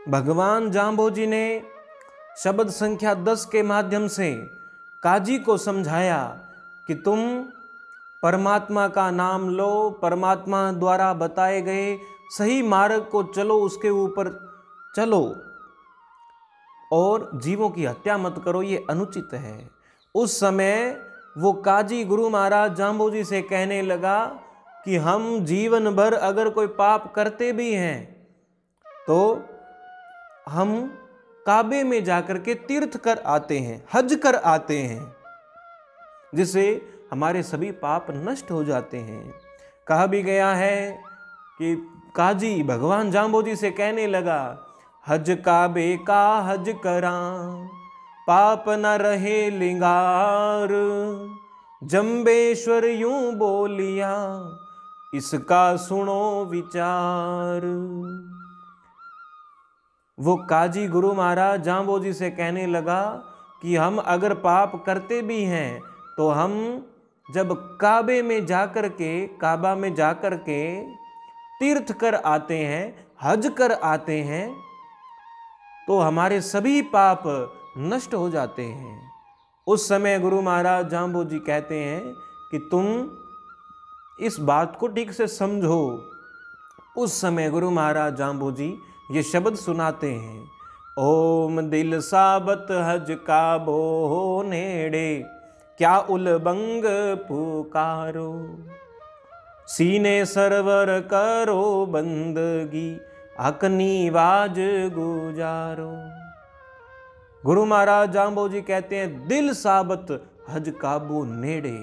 भगवान जाम्बोजी ने शब्द संख्या 10 के माध्यम से काजी को समझाया कि तुम परमात्मा का नाम लो, परमात्मा द्वारा बताए गए सही मार्ग को चलो, उसके ऊपर चलो और जीवों की हत्या मत करो, ये अनुचित है। उस समय वो काजी गुरु महाराज जाम्बोजी से कहने लगा कि हम जीवन भर अगर कोई पाप करते भी हैं तो हम काबे में जाकर के तीर्थ कर आते हैं, हज कर आते हैं, जिससे हमारे सभी पाप नष्ट हो जाते हैं। कहा भी गया है कि काजी भगवान जाम्बोजी से कहने लगा, हज काबे का हज करां, पाप न रहे लिंगार, जम्बेश्वर यूं बोलिया, इसका सुनो विचार। वो काजी गुरु महाराज जाम्बोजी से कहने लगा कि हम अगर पाप करते भी हैं तो हम जब काबा में जाकर के तीर्थ कर आते हैं, हज कर आते हैं, तो हमारे सभी पाप नष्ट हो जाते हैं। उस समय गुरु महाराज जाम्बोजी कहते हैं कि तुम इस बात को ठीक से समझो। उस समय गुरु महाराज जाम्बोजी ये शब्द सुनाते हैं, ओम दिल साबत हज काबो नेड़े, क्या उलबंग पुकारो, सीने सरवर करो बंदगी, अकनी वाज गुजारो। गुरु महाराज जाम्बोजी कहते हैं, दिल साबत हज काबो नेड़े।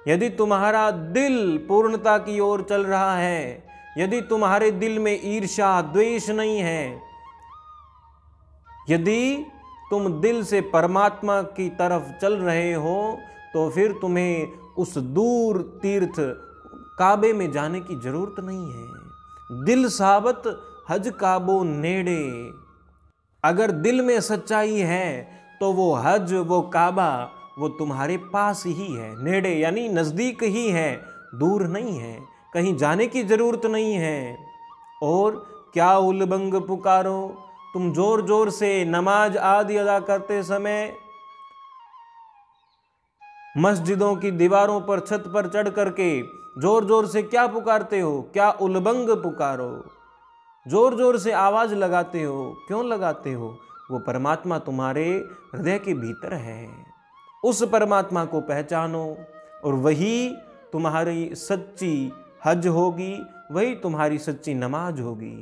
यदि तुम्हारा दिल पूर्णता की ओर चल रहा है, यदि तुम्हारे दिल में ईर्ष्या द्वेष नहीं है, यदि तुम दिल से परमात्मा की तरफ चल रहे हो, तो फिर तुम्हें उस दूर तीर्थ काबे में जाने की जरूरत नहीं है। दिल साबत हज काबो नेड़े। अगर दिल में सच्चाई है तो वो हज, वो काबा, वो तुम्हारे पास ही है, नेड़े यानी नजदीक ही है, दूर नहीं है, कहीं जाने की जरूरत नहीं है। और क्या उलबंग पुकारो, तुम जोर जोर से नमाज आदि अदा करते समय मस्जिदों की दीवारों पर, छत पर चढ़ करके जोर जोर से क्या पुकारते हो? क्या उलबंग पुकारो, जोर जोर से आवाज लगाते हो। क्यों लगाते हो? वो परमात्मा तुम्हारे हृदय के भीतर है। उस परमात्मा को पहचानो और वही तुम्हारी सच्ची हज होगी, वही तुम्हारी सच्ची नमाज होगी।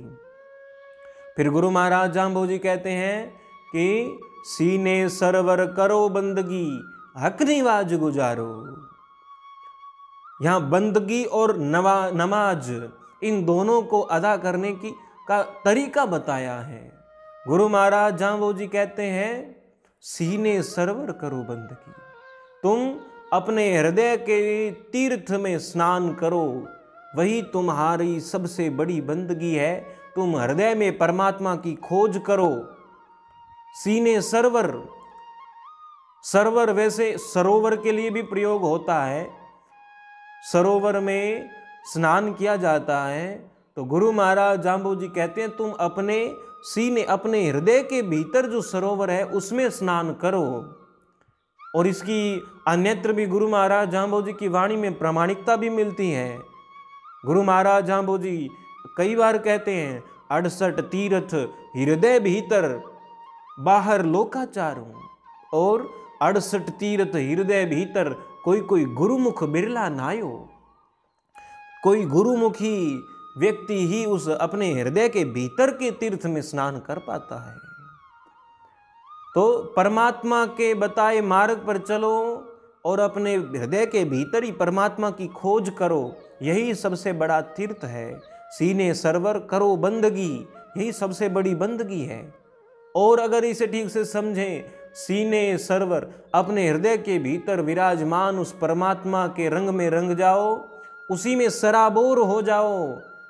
फिर गुरु महाराज जाम्बोजी कहते हैं कि सीने सरवर करो बंदगी, हक निवाज गुजारो। यहां बंदगी और नमाज, इन दोनों को अदा करने का तरीका बताया है। गुरु महाराज जाम्बोजी कहते हैं, सीने सरवर करो बंदगी, तुम अपने हृदय के तीर्थ में स्नान करो, वही तुम्हारी सबसे बड़ी बंदगी है। तुम हृदय में परमात्मा की खोज करो। सीने सरवर, सरवर वैसे सरोवर के लिए भी प्रयोग होता है, सरोवर में स्नान किया जाता है। तो गुरु महाराज जाम्बोजी कहते हैं, तुम अपने सीने, अपने हृदय के भीतर जो सरोवर है उसमें स्नान करो। और इसकी अन्यत्र भी गुरु महाराज जाम्बोजी की वाणी में प्रामाणिकता भी मिलती है। गुरु महाराज जाम्बोजी कई बार कहते हैं, 68 तीर्थ हृदय भीतर, बाहर लोकाचारों। और 68 तीर्थ हृदय भीतर, कोई कोई गुरुमुख बिरला नायो। कोई गुरुमुखी व्यक्ति ही उस अपने हृदय के भीतर के तीर्थ में स्नान कर पाता है। तो परमात्मा के बताए मार्ग पर चलो और अपने हृदय के भीतर ही परमात्मा की खोज करो, यही सबसे बड़ा तीर्थ है। सीने सरवर करो बंदगी, यही सबसे बड़ी बंदगी है। और अगर इसे ठीक से समझें, सीने सरवर, अपने हृदय के भीतर विराजमान उस परमात्मा के रंग में रंग जाओ, उसी में सराबोर हो जाओ,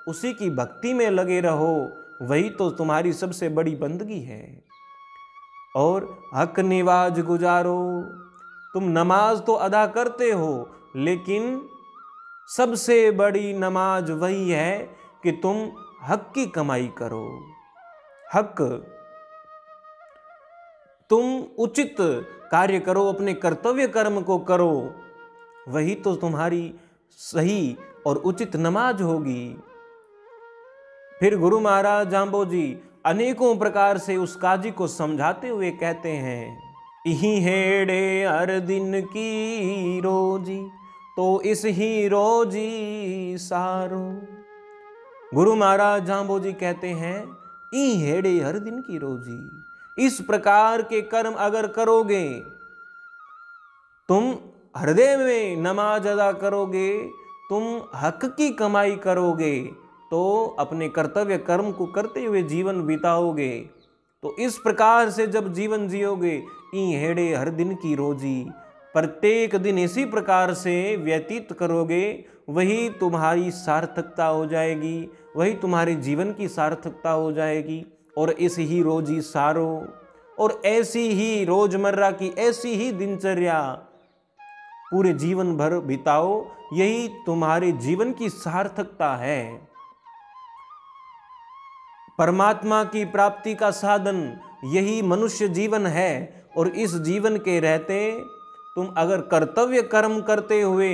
उसी की भक्ति में लगे रहो, वही तो तुम्हारी सबसे बड़ी बंदगी है। और हक निवाज गुजारो, तुम नमाज तो अदा करते हो, लेकिन सबसे बड़ी नमाज वही है कि तुम हक की कमाई करो, हक, तुम उचित कार्य करो, अपने कर्तव्य कर्म को करो, वही तो तुम्हारी सही और उचित नमाज होगी। फिर गुरु महाराज जाम्बो जी अनेकों प्रकार से उस काजी को समझाते हुए कहते हैं, इही हेड़े हर दिन की रोजी, तो इस ही रोजी सारो। गुरु महाराज जाम्बो जी कहते हैं, ई हेड़े हर दिन की रोजी, इस प्रकार के कर्म अगर करोगे, तुम हृदय में नमाज अदा करोगे, तुम हक की कमाई करोगे, तो अपने कर्तव्य कर्म को करते हुए जीवन बिताओगे। तो इस प्रकार से जब जीवन जियोगे, ई हेड़े हर दिन की रोजी, प्रत्येक दिन इसी प्रकार से व्यतीत करोगे, वही तुम्हारी सार्थकता हो जाएगी, वही तुम्हारे जीवन की सार्थकता हो जाएगी। और इस ही रोजी सारो, और ऐसी ही रोजमर्रा की ऐसी ही दिनचर्या पूरे जीवन भर बिताओ, यही तुम्हारे जीवन की सार्थकता है। परमात्मा की प्राप्ति का साधन यही मनुष्य जीवन है। और इस जीवन के रहते तुम अगर कर्तव्य कर्म करते हुए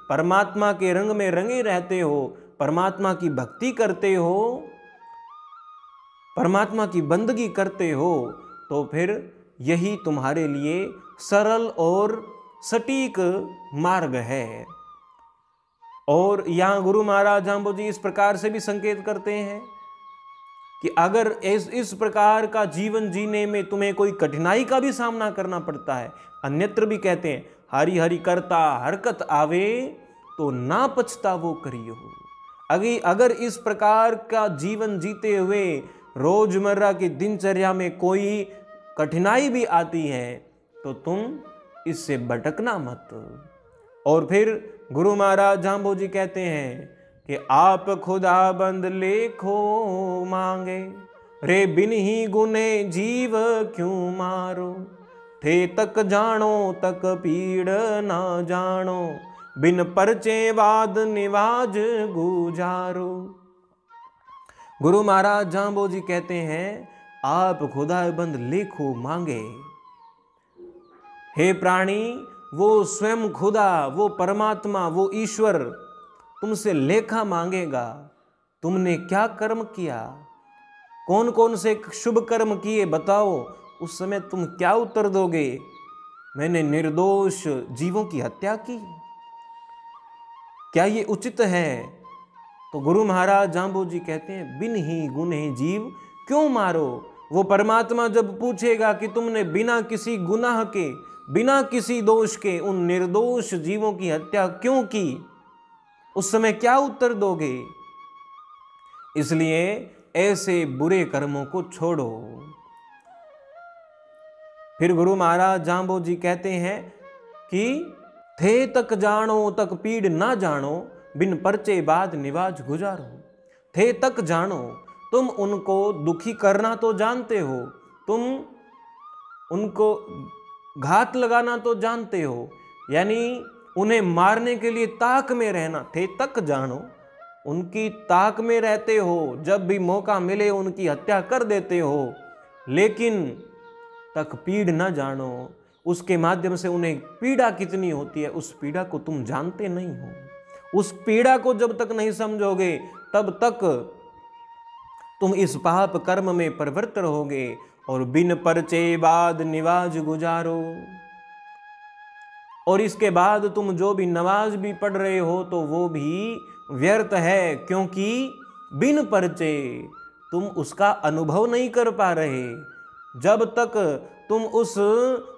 परमात्मा के रंग में रंगे रहते हो, परमात्मा की भक्ति करते हो, परमात्मा की बंदगी करते हो, तो फिर यही तुम्हारे लिए सरल और सटीक मार्ग है। और यहाँ गुरु महाराज जाम्बो जी इस प्रकार से भी संकेत करते हैं कि अगर इस प्रकार का जीवन जीने में तुम्हें कोई कठिनाई का भी सामना करना पड़ता है, अन्यत्र भी कहते हैं, हरि हरि करता हरकत आवे, तो ना पछतावो करियो। अगर इस प्रकार का जीवन जीते हुए रोजमर्रा की दिनचर्या में कोई कठिनाई भी आती है, तो तुम इससे भटकना मत। और फिर गुरु महाराज जाम्बो जी कहते हैं कि आप खुदा बंद लेखो मांगे, रे बिन ही गुने जीव क्यों मारो, थे तक जानो तक पीड़ ना जानो, बिन परचे वाद निवाज गुजारो। गुरु महाराज जाम्बो जी कहते हैं, आप खुदा बंद लेखो मांगे, हे प्राणी, वो स्वयं खुदा, वो परमात्मा, वो ईश्वर तुमसे लेखा मांगेगा। तुमने क्या कर्म किया, कौन कौन से शुभ कर्म किए, बताओ। उस समय तुम क्या उत्तर दोगे? मैंने निर्दोष जीवों की हत्या की, क्या ये उचित है? तो गुरु महाराज जाम्बो जी कहते हैं, बिन ही गुने जीव क्यों मारो। वो परमात्मा जब पूछेगा कि तुमने बिना किसी गुनाह के, बिना किसी दोष के उन निर्दोष जीवों की हत्या क्यों की, उस समय क्या उत्तर दोगे? इसलिए ऐसे बुरे कर्मों को छोड़ो। फिर गुरु महाराज जाम्बो जी कहते हैं कि थे तक जानो तक पीड़ ना जानो, बिन परचे बाद निवाज गुजारो। थे तक जानो, तुम उनको दुखी करना तो जानते हो, तुम उनको घात लगाना तो जानते हो, यानी उन्हें मारने के लिए ताक में रहना। थे तक जानो, उनकी ताक में रहते हो, जब भी मौका मिले उनकी हत्या कर देते हो, लेकिन तक पीड़ न जानो, उसके माध्यम से उन्हें पीड़ा कितनी होती है उस पीड़ा को तुम जानते नहीं हो। उस पीड़ा को जब तक नहीं समझोगे, तब तक तुम इस पाप कर्म में प्रवृत्त रहोगे। और बिन परचे बाद निवाज गुजारो, और इसके बाद तुम जो भी नमाज भी पढ़ रहे हो तो वो भी व्यर्थ है, क्योंकि बिन परचे तुम उसका अनुभव नहीं कर पा रहे। जब तक तुम उस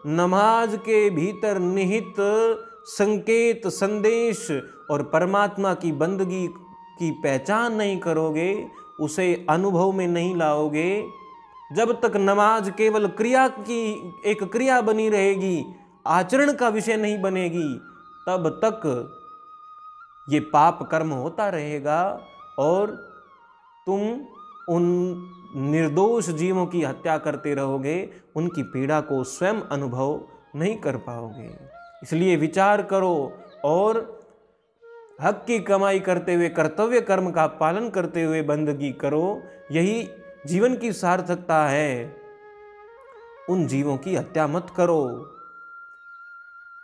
नमाज के भीतर निहित संकेत, संदेश और परमात्मा की बंदगी की पहचान नहीं करोगे, उसे अनुभव में नहीं लाओगे, जब तक नमाज केवल क्रिया की एक क्रिया बनी रहेगी, आचरण का विषय नहीं बनेगी, तब तक ये पाप कर्म होता रहेगा और तुम उन निर्दोष जीवों की हत्या करते रहोगे, उनकी पीड़ा को स्वयं अनुभव नहीं कर पाओगे। इसलिए विचार करो और हक की कमाई करते हुए, कर्तव्य कर्म का पालन करते हुए बंदगी करो। यही जीवन की सार्थकता है, उन जीवों की हत्या मत करो।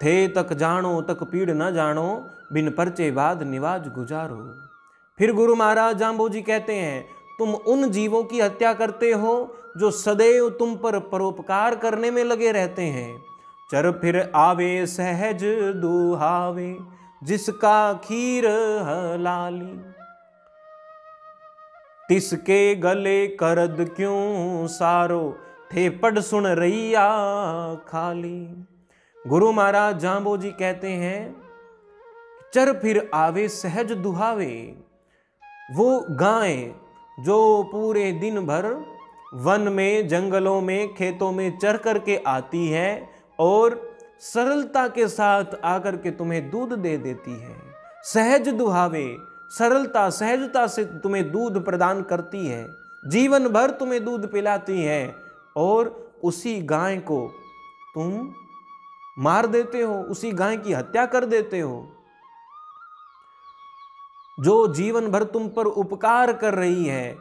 थे तक जानो तक पीड़ न जानो, बिन परचे बाद निवाज गुजारो। फिर गुरु महाराज जाम्बोजी कहते हैं, तुम उन जीवों की हत्या करते हो जो सदैव तुम पर परोपकार करने में लगे रहते हैं। चर फिर आवे सहज दुहावे, जिसका खीर हलाली। तिसके गले करद क्यों सारो, थे पढ़ सुन रैया खाली। गुरु महाराज जाम्बोजी कहते हैं, चर फिर आवे सहज दुहावे। वो गाय जो पूरे दिन भर वन में, जंगलों में, खेतों में चर करके आती है और सरलता के साथ आकर के तुम्हें दूध दे देती है। सहज दुहावे, सरलता सहजता से तुम्हें दूध प्रदान करती है, जीवन भर तुम्हें दूध पिलाती है, और उसी गाय को तुम मार देते हो, उसी गाय की हत्या कर देते हो। जो जीवन भर तुम पर उपकार कर रही है,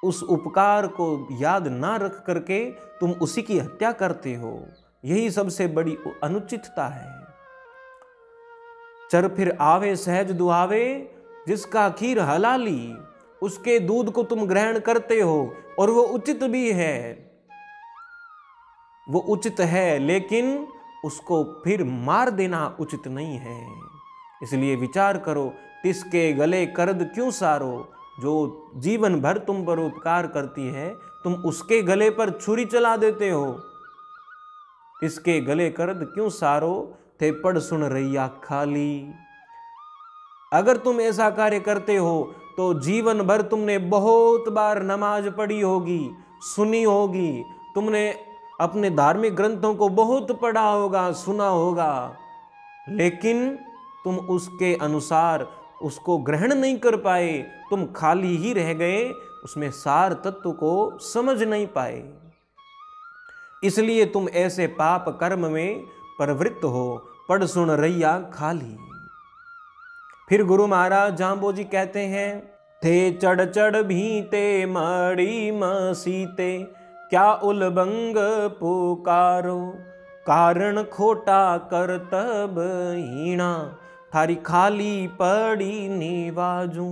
उस उपकार को याद ना रख करके तुम उसी की हत्या करते हो। यही सबसे बड़ी अनुचितता है। चर फिर आवे सहज दुहावे, जिसका खीर हलाली। उसके दूध को तुम ग्रहण करते हो और वो उचित भी है, वो उचित है, लेकिन उसको फिर मार देना उचित नहीं है। इसलिए विचार करो, तिसके गले करद क्यों सारो। जो जीवन भर तुम पर उपकार करती है, तुम उसके गले पर छुरी चला देते हो। तिसके गले करद क्यों सारो, थे पढ़ सुन रैया खाली। अगर तुम ऐसा कार्य करते हो तो जीवन भर तुमने बहुत बार नमाज पढ़ी होगी, सुनी होगी, तुमने अपने धार्मिक ग्रंथों को बहुत पढ़ा होगा, सुना होगा, लेकिन तुम उसके अनुसार उसको ग्रहण नहीं कर पाए, तुम खाली ही रह गए, उसमें सार तत्व को समझ नहीं पाए। इसलिए तुम ऐसे पाप कर्म में प्रवृत्त हो, पढ़ सुन रैया खाली। फिर गुरु महाराज जाम्बोजी कहते हैं, थे चढ़ चढ़ भीते मड़ी मसीते, क्या उलबंग पुकारो। कारण खोटा करतब हीणा, थारी खाली पड़ी निवाजू।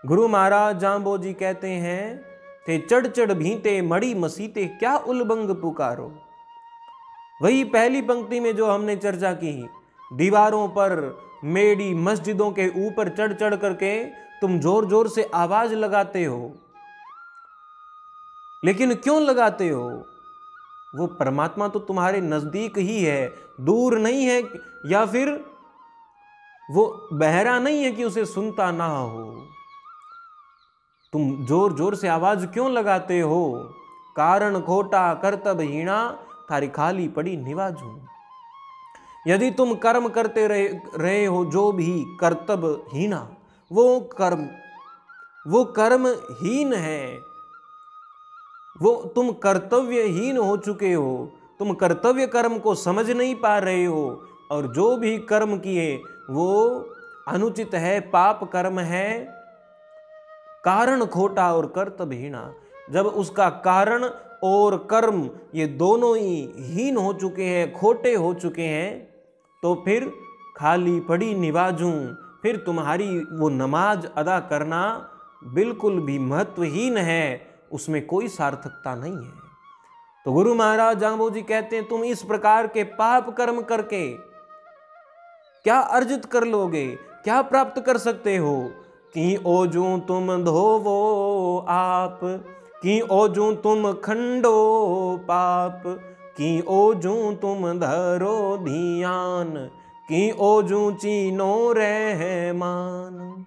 गुरु महाराज जाम्बोजी कहते हैं, थे चढ़ चढ़ भीते मड़ी मसीते, क्या उलबंग पुकारो। वही पहली पंक्ति में जो हमने चर्चा की, दीवारों पर, मेडी, मस्जिदों के ऊपर चढ़ चढ़ करके तुम जोर जोर से आवाज लगाते हो। लेकिन क्यों लगाते हो? वो परमात्मा तो तुम्हारे नजदीक ही है, दूर नहीं है, या फिर वो बहरा नहीं है कि उसे सुनता ना हो। तुम जोर जोर से आवाज क्यों लगाते हो? कारण खोटा करतब हीणा, थारी खाली पड़ी निवाजू। यदि तुम कर्म करते रहे हो जो भी कर्तव्य हीना, वो कर्म हीन है, वो तुम कर्तव्यहीन हो चुके हो, तुम कर्तव्य कर्म को समझ नहीं पा रहे हो, और जो भी कर्म किए वो अनुचित है, पाप कर्म है, कारण खोटा और कर्तव्यहीना। जब उसका कारण और कर्म ये दोनों ही हीन हो चुके हैं, खोटे हो चुके हैं, तो फिर खाली पड़ी निवाजूं, फिर तुम्हारी वो नमाज अदा करना बिल्कुल भी महत्वहीन है, उसमें कोई सार्थकता नहीं है। तो गुरु महाराज जाम्बोजी कहते हैं, तुम इस प्रकार के पाप कर्म करके क्या अर्जित कर लोगे, क्या प्राप्त कर सकते हो? कि ओजू तुम धोवो आप, कि ओजू तुम खंडो पाप, कि ओजू तुम धरो धियान, कि ओजू चीनो रहमान।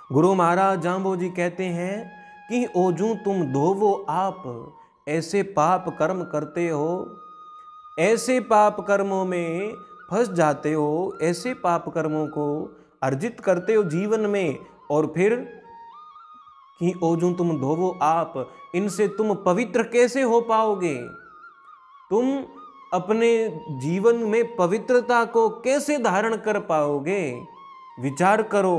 गुरु महाराज जाम्बोजी कहते हैं कि ओजू तुम धोवो आप, ऐसे पाप कर्म करते हो, ऐसे पाप कर्मों में फंस जाते हो, ऐसे पाप कर्मों को अर्जित करते हो जीवन में, और फिर कि ओजू तुम धोवो आप, इनसे तुम पवित्र कैसे हो पाओगे? तुम अपने जीवन में पवित्रता को कैसे धारण कर पाओगे? विचार करो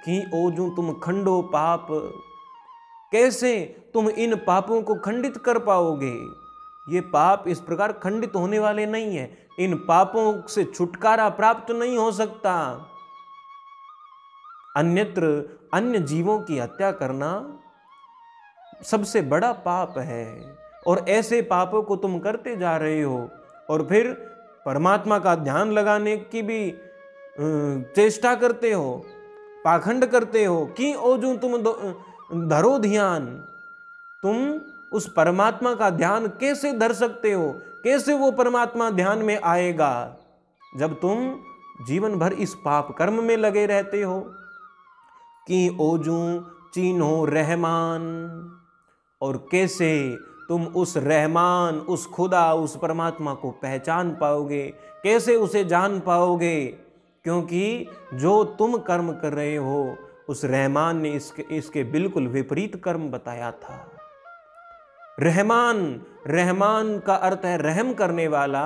कि ओजू तुम खंडो पाप, कैसे तुम इन पापों को खंडित कर पाओगे? ये पाप इस प्रकार खंडित होने वाले नहीं है, इन पापों से छुटकारा प्राप्त नहीं हो सकता। अन्यत्र अन्य जीवों की हत्या करना सबसे बड़ा पाप है, और ऐसे पापों को तुम करते जा रहे हो, और फिर परमात्मा का ध्यान लगाने की भी चेष्टा करते हो, पाखंड करते हो कि ओ जो तुम धरो ध्यान। तुम उस परमात्मा का ध्यान कैसे धर सकते हो? कैसे वो परमात्मा ध्यान में आएगा जब तुम जीवन भर इस पाप कर्म में लगे रहते हो? कि ओजू चीन्हो रहमान, और कैसे तुम उस रहमान, उस खुदा, उस परमात्मा को पहचान पाओगे, कैसे उसे जान पाओगे? क्योंकि जो तुम कर्म कर रहे हो उस रहमान ने इसके बिल्कुल विपरीत कर्म बताया था। रहमान, रहमान का अर्थ है रहम करने वाला,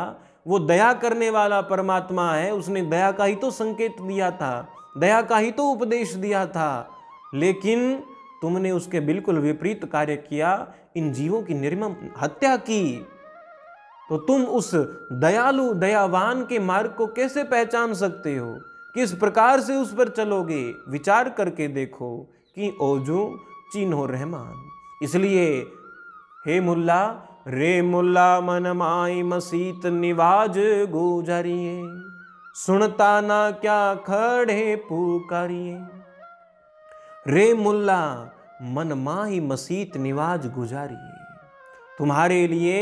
वो दया करने वाला परमात्मा है। उसने दया का ही तो संकेत दिया था, दया का ही तो उपदेश दिया था, लेकिन तुमने उसके बिल्कुल विपरीत कार्य किया, इन जीवों की निर्मम हत्या की। तो तुम उस दयालु दयावान के मार्ग को कैसे पहचान सकते हो? किस प्रकार से उस पर चलोगे? विचार करके देखो कि ओजू चीन्हो रहमान। इसलिए हे मुल्ला, रे मुल्ला मन माई मसीत निवाज गुजरिए, सुनता ना क्या खड़े पुकारिए। रे मुल्ला मन माही मसीत निवाज गुजारिए। तुम्हारे लिए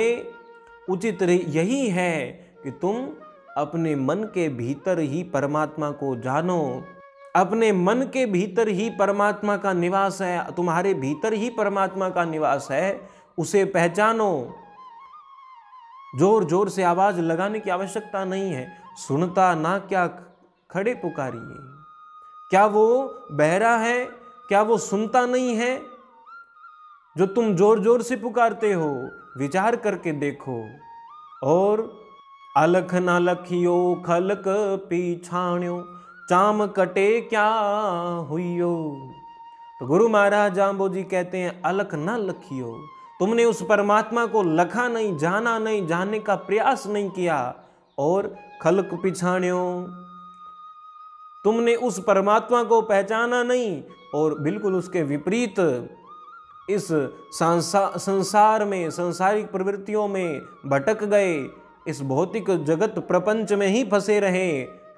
उचित यही है कि तुम अपने मन के भीतर ही परमात्मा को जानो। अपने मन के भीतर ही परमात्मा का निवास है, तुम्हारे भीतर ही परमात्मा का निवास है, उसे पहचानो। जोर जोर से आवाज लगाने की आवश्यकता नहीं है। सुनता ना क्या खड़े पुकारिए। क्या वो बहरा है? क्या वो सुनता नहीं है जो तुम जोर जोर से पुकारते हो? विचार करके देखो। और अलख न लखियो खलक पीछाण्यो, चाम कटे क्या हुइयो। तो गुरु महाराज जाम्बोजी कहते हैं अलख न लखियो, तुमने उस परमात्मा को लखा नहीं, जाना नहीं, जानने का प्रयास नहीं किया। और खलक पिछाण्यो, तुमने उस परमात्मा को पहचाना नहीं और बिल्कुल उसके विपरीत इस संसार में, सांसारिक प्रवृत्तियों में भटक गए, इस भौतिक जगत प्रपंच में ही फंसे रहे।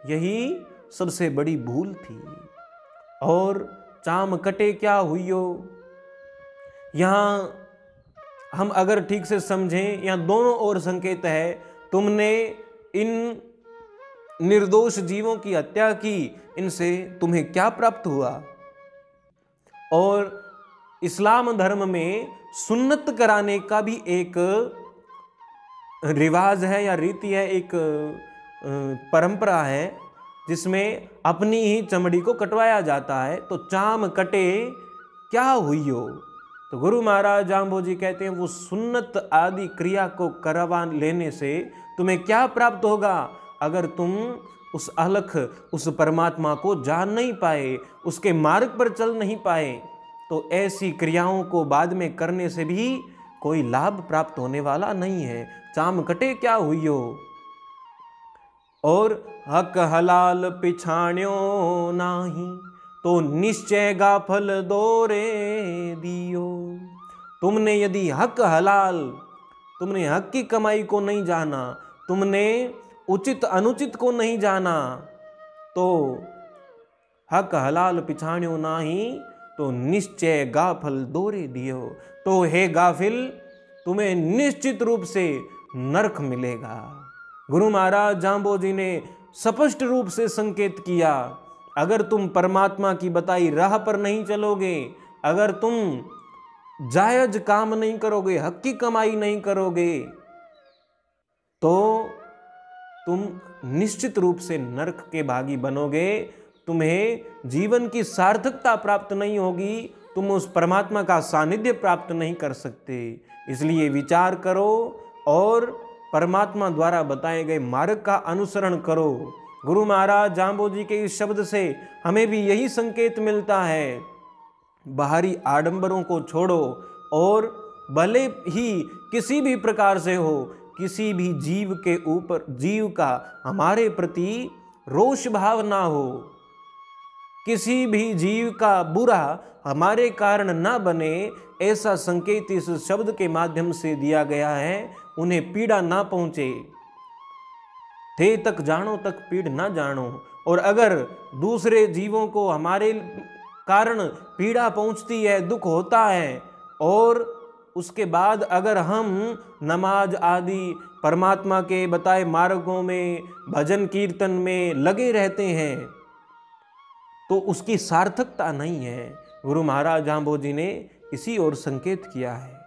यही सबसे बड़ी भूल थी। और चाम कटे क्या हुइयो, यहाँ हम अगर ठीक से समझें, यहाँ दोनों ओर संकेत है। तुमने इन निर्दोष जीवों की हत्या की, इनसे तुम्हें क्या प्राप्त हुआ? और इस्लाम धर्म में सुन्नत कराने का भी एक रिवाज है या रीति है, एक परंपरा है, जिसमें अपनी ही चमड़ी को कटवाया जाता है। तो चाम कटे क्या हुइयो, तो गुरु महाराज जाम्बोजी कहते हैं वो सुन्नत आदि क्रिया को करवा लेने से तुम्हें क्या प्राप्त होगा? अगर तुम उस अलख, उस परमात्मा को जान नहीं पाए, उसके मार्ग पर चल नहीं पाए, तो ऐसी क्रियाओं को बाद में करने से भी कोई लाभ प्राप्त होने वाला नहीं है। चाम कटे क्या हुइयो। और हक हलाल पिछाण्यो नाही, तो निश्चय गाफल दोरे दियो। तुमने यदि हक हलाल, तुमने हक की कमाई को नहीं जाना, तुमने उचित अनुचित को नहीं जाना, तो हक हलाल पिछाण्यो नाही, तो निश्चय गाफल दोरे दियो। तो हे गाफिल, तुम्हें निश्चित रूप से नरक मिलेगा। गुरु महाराज जाम्बोजी ने स्पष्ट रूप से संकेत किया, अगर तुम परमात्मा की बताई राह पर नहीं चलोगे, अगर तुम जायज काम नहीं करोगे, हक की कमाई नहीं करोगे, तो तुम निश्चित रूप से नरक के भागी बनोगे। तुम्हें जीवन की सार्थकता प्राप्त नहीं होगी, तुम उस परमात्मा का सानिध्य प्राप्त नहीं कर सकते। इसलिए विचार करो और परमात्मा द्वारा बताए गए मार्ग का अनुसरण करो। गुरु महाराज जाम्बोजी के इस शब्द से हमें भी यही संकेत मिलता है बाहरी आडंबरों को छोड़ो और भले ही किसी भी प्रकार से हो, किसी भी जीव के ऊपर, जीव का हमारे प्रति रोष भाव ना हो, किसी भी जीव का बुरा हमारे कारण ना बने, ऐसा संकेत इस शब्द के माध्यम से दिया गया है। उन्हें पीड़ा ना पहुंचे, थे तक जानो तक पीड़ ना जानो। और अगर दूसरे जीवों को हमारे कारण पीड़ा पहुंचती है, दुख होता है, और उसके बाद अगर हम नमाज आदि परमात्मा के बताए मार्गों में, भजन कीर्तन में लगे रहते हैं, तो उसकी सार्थकता नहीं है। गुरु महाराज जांबो जी ने इसी ओर संकेत किया है।